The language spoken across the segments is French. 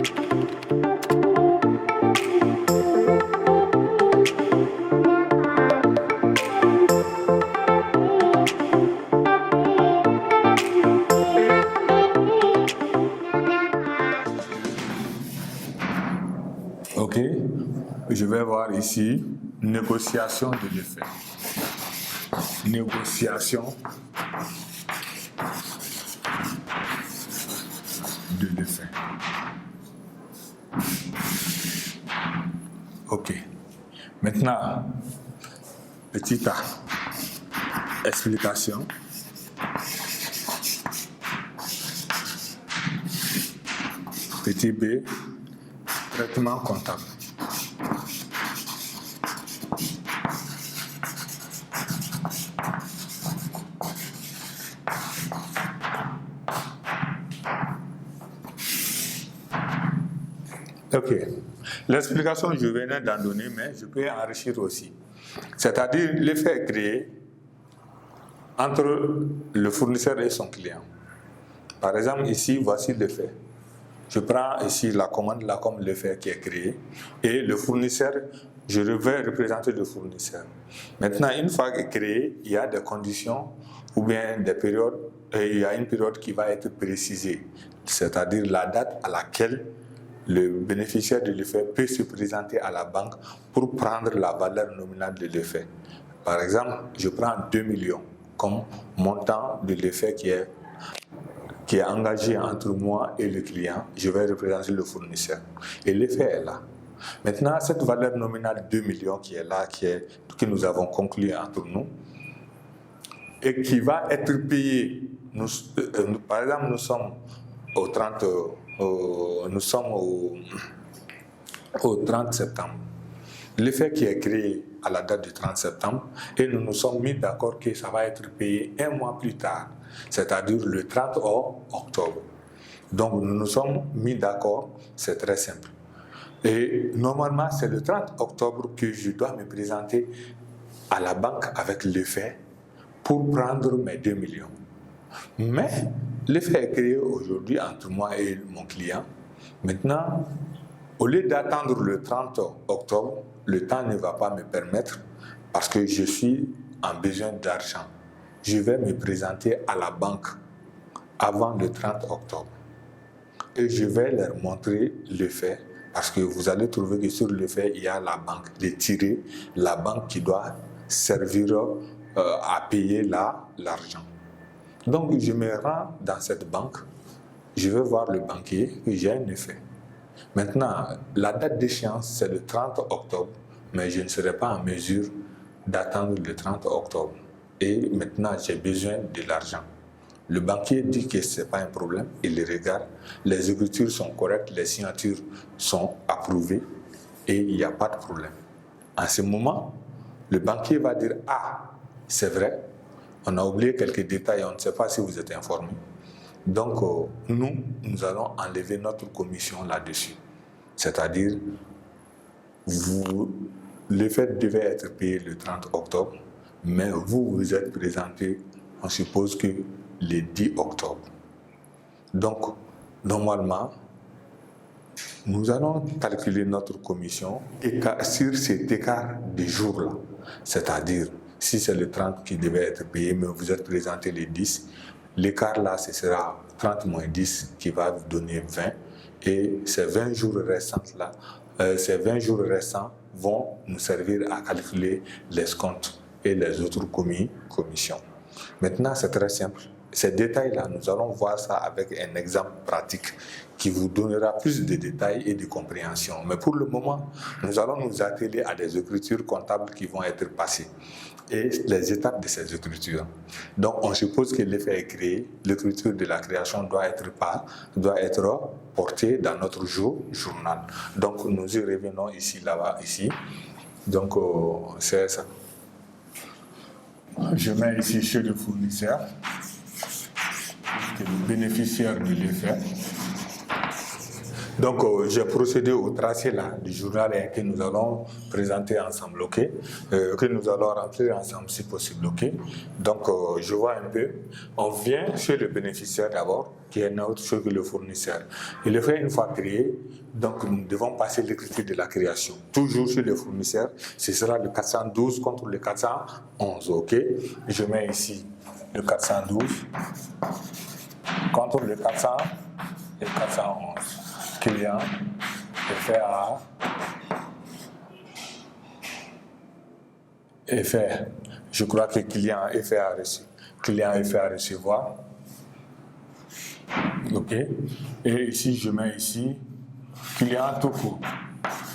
Ok, je vais voir ici négociation de l'effet. Négociation de l'effet. Ok. Maintenant, petit A, explication. Petit B, traitement comptable. Ok. L'explication, je venais d'en donner, mais je peux enrichir aussi. C'est-à-dire, l'effet est créé entre le fournisseur et son client. Par exemple, ici, voici l'effet. Je prends ici la commande là comme l'effet qui est créé et le fournisseur, je vais représenter le fournisseur. Maintenant, une fois créé, il y a des conditions ou bien des périodes, il y a une période qui va être précisée, c'est-à-dire la date à laquelle le bénéficiaire de l'effet peut se présenter à la banque pour prendre la valeur nominale de l'effet. Par exemple, je prends 2 millions comme montant de l'effet qui est engagé entre moi et le client, je vais représenter le fournisseur. Et l'effet est là. Maintenant, cette valeur nominale 2 millions qui est là, que nous avons conclu entre nous, et qui va être payée, par exemple, nous sommes au 30 septembre. L'effet qui est créé à la date du 30 septembre, et nous nous sommes mis d'accord que ça va être payé un mois plus tard, c'est-à-dire le 30 octobre. Donc nous nous sommes mis d'accord, c'est très simple. Et normalement, c'est le 30 octobre que je dois me présenter à la banque avec l'effet pour prendre mes 2 millions. Mais l'effet est créé aujourd'hui entre moi et mon client. Maintenant, au lieu d'attendre le 30 octobre, le temps ne va pas me permettre parce que je suis en besoin d'argent. Je vais me présenter à la banque avant le 30 octobre. Et je vais leur montrer l'effet parce que vous allez trouver que sur l'effet, il y a la banque, les tirés, la banque qui doit servir à payer l'argent. Donc, je me rends dans cette banque, je vais voir le banquier et j'ai un effet. Maintenant, la date d'échéance, c'est le 30 octobre, mais je ne serai pas en mesure d'attendre le 30 octobre. Et maintenant, j'ai besoin de l'argent. Le banquier dit que ce n'est pas un problème, il les regarde, les écritures sont correctes, les signatures sont approuvées et il n'y a pas de problème. En ce moment, le banquier va dire « Ah, c'est vrai, on a oublié quelques détails, on ne sait pas si vous êtes informé. » Donc, nous allons enlever notre commission là-dessus. C'est-à-dire, l'effet devait être payé le 30 octobre, mais vous vous êtes présenté, on suppose que le 10 octobre. Donc, normalement, nous allons calculer notre commission sur cet écart de jours-là. C'est-à-dire, si c'est le 30 qui devait être payé, mais vous êtes présenté le 10, l'écart là, ce sera 30 moins 10 qui va vous donner 20. Et ces 20 jours restants-là, ces 20 jours restants vont nous servir à calculer les escomptes et les autres commissions. Maintenant, c'est très simple. Ces détails-là, nous allons voir ça avec un exemple pratique qui vous donnera plus de détails et de compréhension. Mais pour le moment, nous allons nous atteler à des écritures comptables qui vont être passées et les étapes de ces écritures. Donc, on suppose que l'effet est créé, l'écriture de la création doit être portée dans notre journal. Donc, nous y revenons ici, là-bas, ici. Donc, c'est ça. Je mets ici chez le fournisseur, le bénéficiaire de l'effet. Donc, j'ai procédé au tracé là, du journal que nous allons présenter ensemble, ok? Que nous allons remplir ensemble si possible, ok? Donc, je vois un peu. On vient chez le bénéficiaire d'abord, qui est autre chose que le fournisseur. Et le fait une fois créé, donc nous devons passer l'écriture de la création. Toujours chez le fournisseur, ce sera le 412 contre le 411, ok? Je mets ici le 412 contre le 400 et 411. Client, FA, FR. Je crois que client FA a reçu. Client FA a recevoir. OK. Et ici, je mets ici client tout court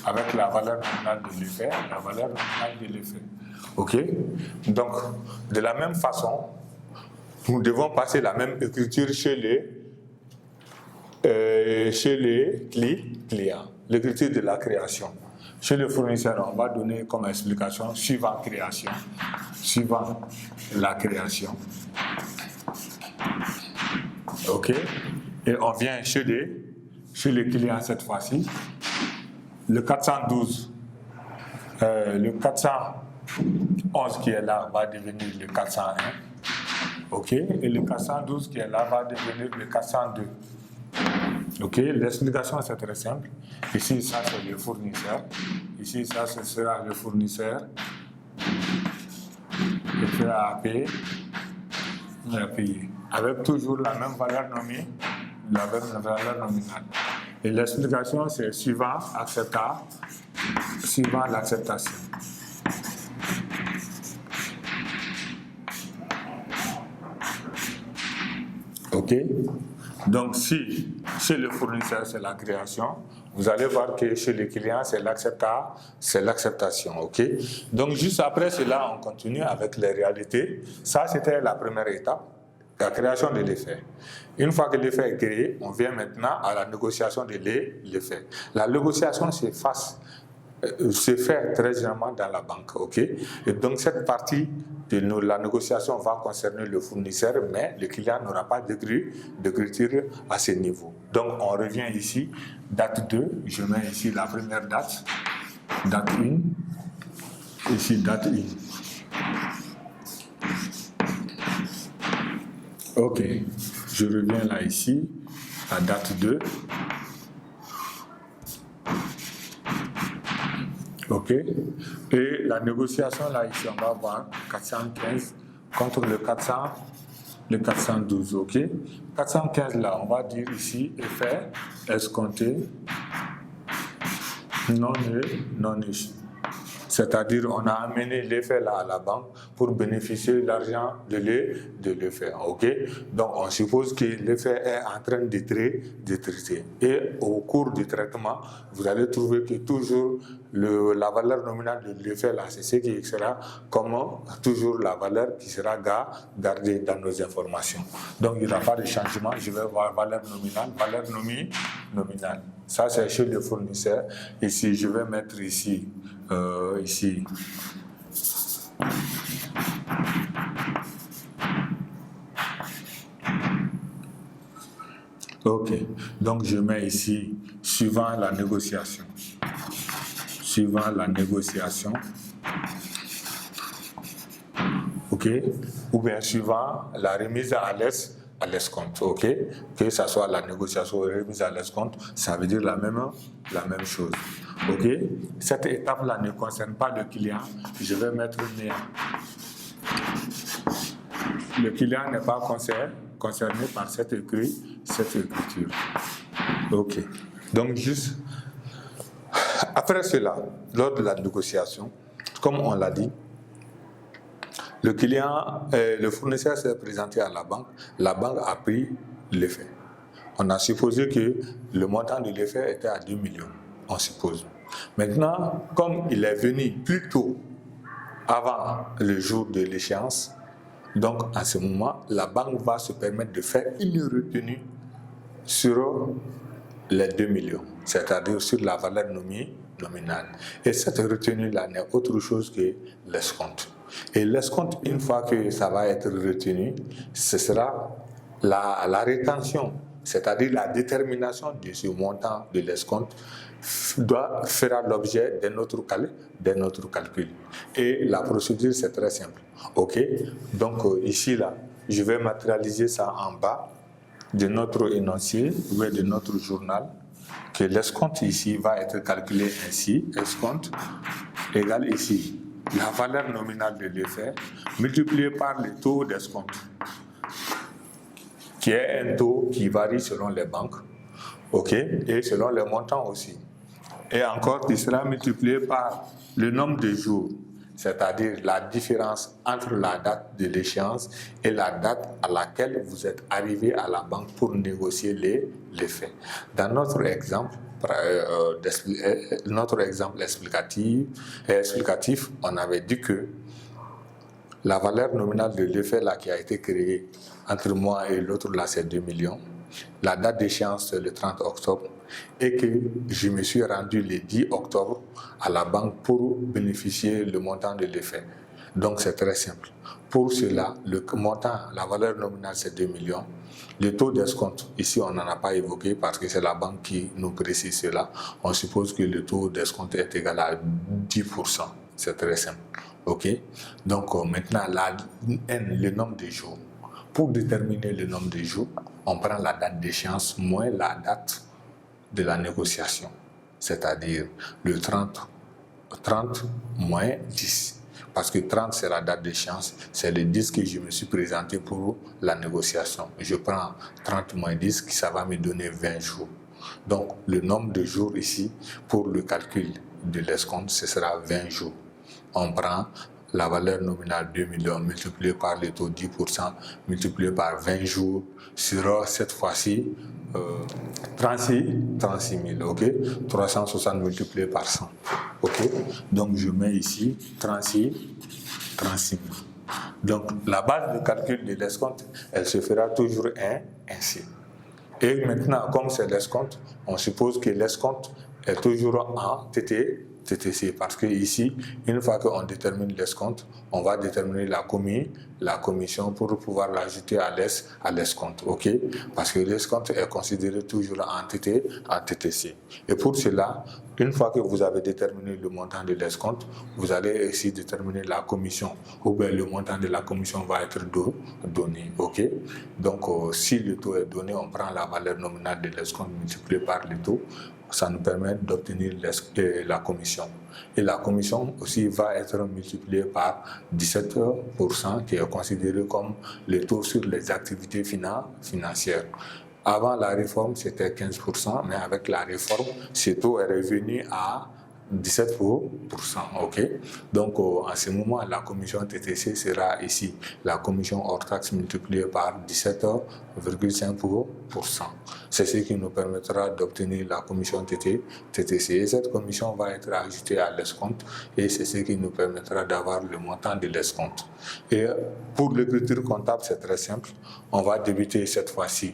avec la valeur nominale de l'effet, la valeur nominale de l'effet. OK. Donc, de la même façon, nous devons passer la même écriture chez les clients, l'écriture de la création. Chez le fournisseur, on va donner comme explication suivant création, suivant la création. OK. Et on vient chez les clients cette fois-ci. Le 412, le 411 qui est là va devenir le 401. OK. Et le 412 qui est là va devenir le 402. OK, l'explication c'est très simple. Ici, ça c'est le fournisseur. Ici, ça ce sera le fournisseur. Et puis à payer. Avec toujours la même valeur nominale. La même valeur nominale. Et l'explication c'est suivant l'acceptation. OK. Donc, si chez le fournisseur, c'est la création, vous allez voir que chez les clients, c'est l'acceptation, ok? Donc, juste après cela, on continue avec les réalités. Ça, c'était la première étape, la création de l'effet. Une fois que l'effet est créé, on vient maintenant à la négociation de l'effet. La négociation se fait très généralement dans la banque, ok? Et donc, cette partie de la négociation va concerner le fournisseur, mais le client n'aura pas d'écriture à ce niveau. Donc, on revient ici, date 2, je mets ici la première date, date 1, ici date 1. Ok, je reviens là ici, à date 2. OK. Et la négociation, là, ici, on va voir 415 contre le 412, OK. 415, là, on va dire ici, effet escompté, non échu. C'est-à-dire, on a amené l'effet là à la banque pour bénéficier de l'argent de l'effet. OK? Donc, on suppose que l'effet est en train de traiter. Et au cours du traitement, vous allez trouver que toujours la valeur nominale de l'effet là, c'est ce qui sera comme toujours la valeur qui sera gardée dans nos informations. Donc, il n'y aura pas de changement. Je vais voir valeur nominale, nominale. Ça, c'est chez le fournisseur. Ici, je vais mettre ici. Ici. OK. Donc, je mets ici, suivant la négociation. Suivant la négociation. OK. Ou bien suivant la remise à l'escompte. OK. Que ce soit la négociation ou la remise à l'escompte, ça veut dire la même chose. OK. Cette étape-là ne concerne pas le client. Je vais mettre néant. Le client n'est pas concerné par cette écriture. OK. Donc, juste après cela, lors de la négociation, comme on l'a dit, le fournisseur s'est présenté à la banque a pris l'effet. On a supposé que le montant de l'effet était à 2 millions, on suppose. Maintenant, comme il est venu plus tôt avant le jour de l'échéance, donc à ce moment, la banque va se permettre de faire une retenue sur les 2 millions, c'est-à-dire sur la valeur nominale. Et cette retenue-là n'est autre chose que l'escompte. Et l'escompte, une fois que ça va être retenu, ce sera la rétention c'est-à-dire la détermination de ce montant de l'escompte, fera l'objet d'un autre calcul. Et la procédure, c'est très simple. OK? Donc, ici, là, je vais matérialiser ça en bas de notre énoncé ou de notre journal, que l'escompte ici va être calculé ainsi, escompte égale ici la valeur nominale de l'effet multiplié par le taux d'escompte, qui est un taux qui varie selon les banques, OK, et selon les montants aussi. Et encore, qui sera multiplié par le nombre de jours, c'est-à-dire la différence entre la date de l'échéance et la date à laquelle vous êtes arrivé à la banque pour négocier les faits. Dans notre exemple explicatif, on avait dit que la valeur nominale de l'effet là qui a été créée entre moi et l'autre là, c'est 2 millions. La date d'échéance, c'est le 30 octobre. Et que je me suis rendu le 10 octobre à la banque pour bénéficier le montant de l'effet. Donc, c'est très simple. Pour cela, le montant, la valeur nominale, c'est 2 millions. Le taux d'escompte, ici, on n'en a pas évoqué parce que c'est la banque qui nous précise cela. On suppose que le taux d'escompte est égal à 10%. C'est très simple. OK? Donc, maintenant, le nombre de jours. Pour déterminer le nombre de jours, on prend la date d'échéance moins la date de la négociation, c'est-à-dire le 30 moins 10. Parce que 30, c'est la date d'échéance, c'est le 10 que je me suis présenté pour la négociation. Je prends 30 moins 10, ça va me donner 20 jours. Donc, le nombre de jours ici, pour le calcul de l'escompte, ce sera 20 jours. On prend la valeur nominale 2 millions multipliée par le taux 10%, multiplié par 20 jours, sera cette fois-ci 36 000, OK? 360 multiplié par 100, OK? Donc, je mets ici 36 000. Donc, la base de calcul de l'escompte, elle se fera toujours ainsi. Et maintenant, comme c'est l'escompte, on suppose que l'escompte est toujours en TTC, parce que ici, une fois qu'on détermine l'escompte, on va déterminer la commission pour pouvoir l'ajouter à l'escompte, OK? Parce que l'escompte est considéré toujours en TTC. Et pour cela, une fois que vous avez déterminé le montant de l'escompte, vous allez aussi déterminer la commission, ou bien le montant de la commission va être donné, OK? Donc, si le taux est donné, on prend la valeur nominale de l'escompte multipliée par le taux. Ça nous permet d'obtenir la commission. Et la commission aussi va être multipliée par 17%, qui est considéré comme le taux sur les activités financières. Avant la réforme, c'était 15%, mais avec la réforme, ce taux est revenu à 17%, OK? Donc, en ce moment, la commission TTC sera ici. La commission hors taxe multipliée par 17,5%. C'est ce qui nous permettra d'obtenir la commission TTC. Et cette commission va être ajoutée à l'escompte et c'est ce qui nous permettra d'avoir le montant de l'escompte. Et pour l'écriture comptable, c'est très simple. On va débiter cette fois-ci.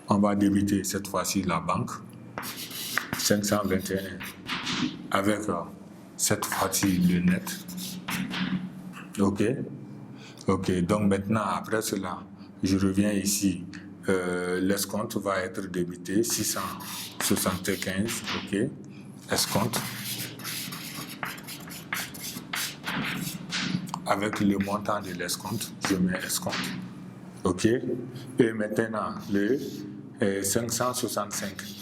On va débiter cette fois-ci la banque. 521 avec cette fois-ci le net. OK. Donc maintenant, après cela, je reviens ici. L'escompte va être débité 675. OK. Escompte. Avec le montant de l'escompte, je mets escompte. OK. Et maintenant, le 565.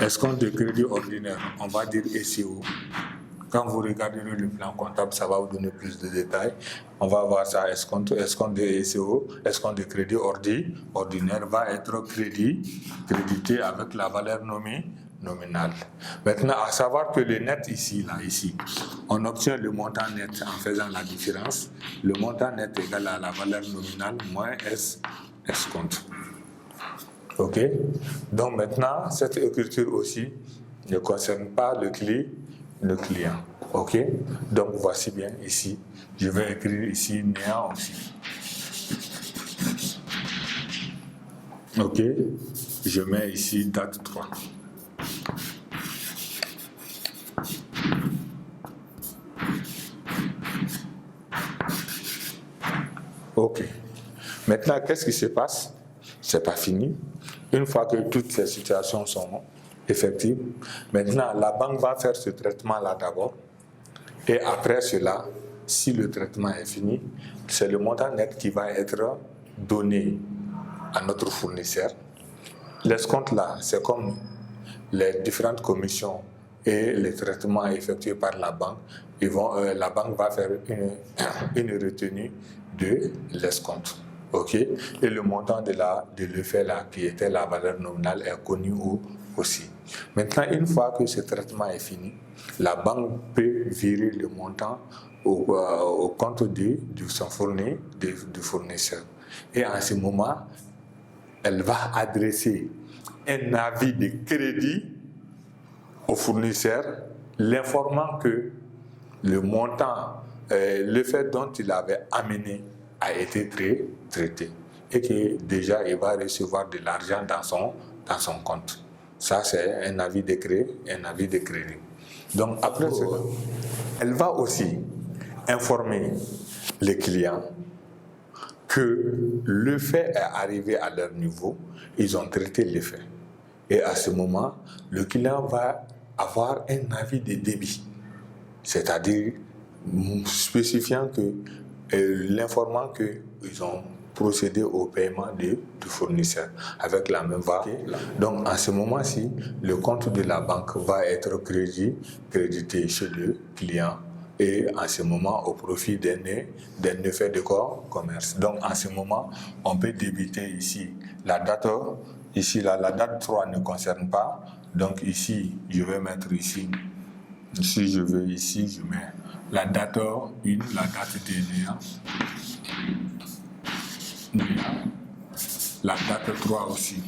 Escompte de crédit ordinaire, on va dire SCO. Quand vous regarderez le plan comptable, ça va vous donner plus de détails. On va voir ça, escompte de SCO, escompte de crédit ordinaire va être crédité avec la valeur nominale. Maintenant, à savoir que le net ici, on obtient le montant net en faisant la différence. Le montant net égal à la valeur nominale moins escompte. OK? Donc maintenant, cette écriture aussi ne concerne pas le client. OK? Donc voici bien ici. Je vais écrire ici néant aussi. OK? Je mets ici date 3. OK. Maintenant, qu'est-ce qui se passe? C'est pas fini. Une fois que toutes ces situations sont effectives, maintenant, la banque va faire ce traitement-là d'abord. Et après cela, si le traitement est fini, c'est le montant net qui va être donné à notre fournisseur. L'escompte là, c'est comme les différentes commissions et les traitements effectués par la banque. La banque va faire une retenue de l'escompte. OK? Et le montant de l'effet là, qui était la valeur nominale, est connu aussi. Maintenant, une fois que ce traitement est fini, la banque peut virer le montant au compte du fournisseur. Et en ce moment, elle va adresser un avis de crédit au fournisseur, l'informant que le montant, le fait dont il avait amené a été traité et que déjà il va recevoir de l'argent dans son compte. Ça, c'est un avis de crédit. Donc, après cela, elle va aussi informer les clients que le fait est arrivé à leur niveau, ils ont traité le fait. Et à ce moment, le client va avoir un avis de débit, c'est-à-dire spécifiant que, l'informant qu'ils ont procédé au paiement du fournisseur avec la même valeur. Donc, en ce moment-ci, le compte de la banque va être crédité chez le client et en ce moment au profit d'un effet de commerce. Donc, en ce moment, on peut débiter ici la date. Ici, là, la date 3 ne concerne pas. Donc, ici, je vais mettre ici. Si je veux ici, je mets la date 1, la date dernière. La date 3 aussi.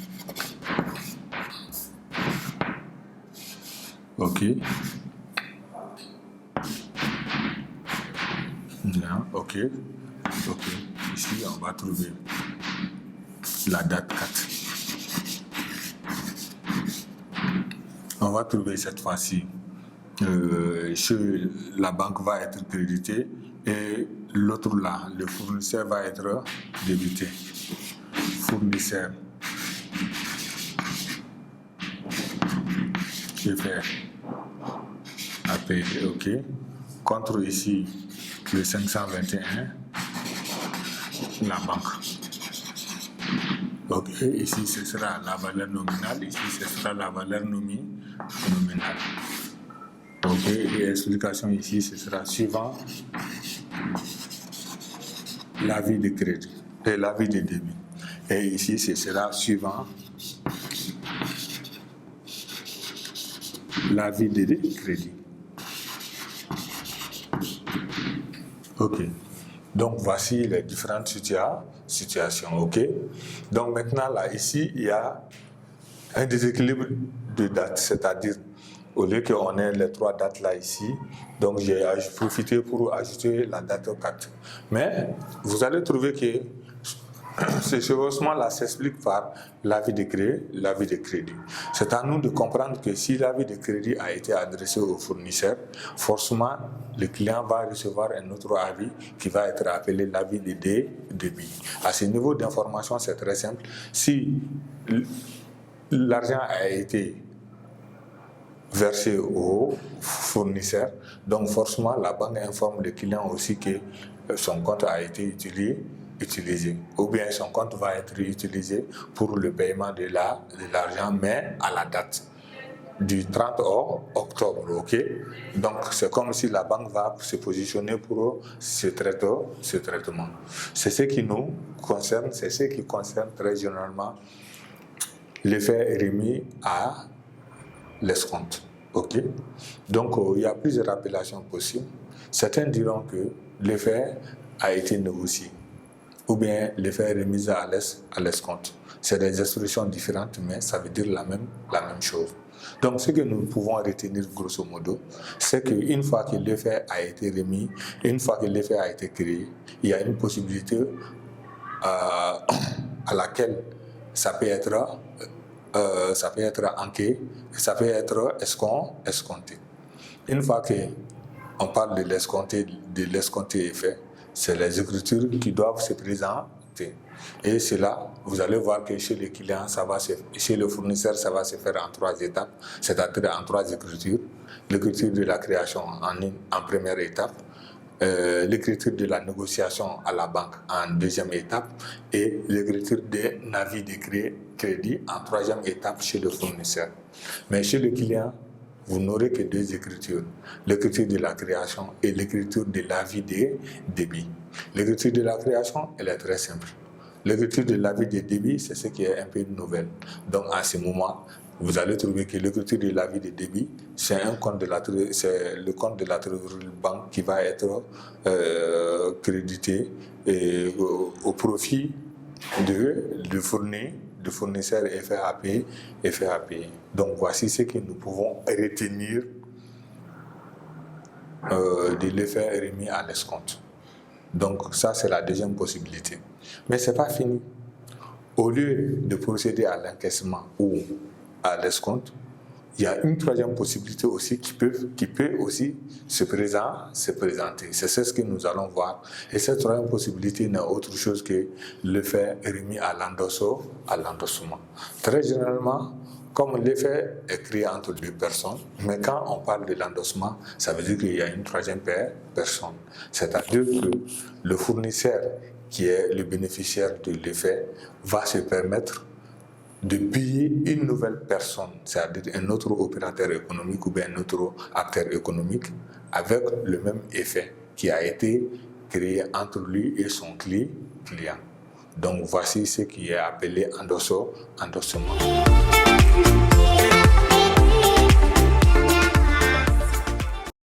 OK. Bien, OK. OK. Ici, on va trouver la date 4. On va trouver cette fois-ci, la banque va être créditée et l'autre là, le fournisseur va être débité. Fournisseur. Je fais à payer, OK. Contre ici, le 521, la banque. OK, ici ce sera la valeur nominale, ici ce sera la valeur nominale. OK, et explication ici, ce sera suivant l'avis de crédit et l'avis de débit. Et ici, ce sera suivant l'avis de crédit. OK. Donc, voici les différentes situations. OK. Donc, maintenant, là, ici, il y a un déséquilibre de dates, c'est-à-dire, au lieu qu'on ait les 3 dates là ici, donc j'ai profité pour ajouter la date 4. Mais vous allez trouver que ce chevauchement-là s'explique par l'avis de crédit. C'est à nous de comprendre que si l'avis de crédit a été adressé au fournisseur, forcément, le client va recevoir un autre avis qui va être appelé l'avis de débit. À ce niveau d'information, c'est très simple. Si l'argent a été versé au fournisseur, donc forcément, la banque informe le client aussi que son compte a été utilisé, ou bien son compte va être utilisé pour le paiement de l'argent, mais à la date du 30 octobre, OK? Donc, c'est comme si la banque va se positionner pour ce traitement. C'est ce qui nous concerne, c'est ce qui concerne très généralement l'effet remis à l'escompte, OK? Donc, il y a plusieurs appellations possibles. Certains diront que l'effet a été négocié, ou bien l'effet remis à l'escompte. C'est des expressions différentes, mais ça veut dire la même chose. Donc, ce que nous pouvons retenir grosso modo, c'est qu'une fois que l'effet a été remis, une fois que l'effet a été créé, il y a une possibilité à laquelle ça peut être enquêté, ça peut être escompté. Une fois qu'on parle de l'escompté effet, c'est les écritures qui doivent se respecter. Et cela, vous allez voir que chez les clients, chez le fournisseur, ça va se faire en 3 étapes, c'est-à-dire en 3 écritures. L'écriture de la création en première étape, l'écriture de la négociation à la banque en 2e étape et l'écriture des avis de crédit en 3e étape chez le fournisseur. Mais chez le client, vous n'aurez que 2 écritures, l'écriture de la création et l'écriture de l'avis de débit. L'écriture de la création, elle est très simple. L'écriture de l'avis de débit, c'est ce qui est un peu nouvelle. Donc, à ce moment, vous allez trouver que l'écriture de l'avis de débit, c'est le compte de la trésorerie banque qui va être crédité au profit du fournisseur et faire à payer. Donc, voici ce que nous pouvons retenir de l'effet remis à l'escompte. Donc, ça, c'est la 2e possibilité. Mais ce n'est pas fini. Au lieu de procéder à l'encaissement ou à l'escompte, il y a une 3e possibilité aussi qui peut aussi se présenter. C'est ce que nous allons voir. Et cette 3e possibilité n'est autre chose que l'effet remis à l'endossement. Très généralement, comme l'effet est créé entre 2 personnes, mais quand on parle de l'endossement, ça veut dire qu'il y a une 3e personne. C'est-à-dire que le fournisseur, qui est le bénéficiaire de l'effet, va se permettre de payer une nouvelle personne, c'est-à-dire un autre opérateur économique ou bien un autre acteur économique, avec le même effet qui a été créé entre lui et son client. Donc voici ce qui est appelé endossement.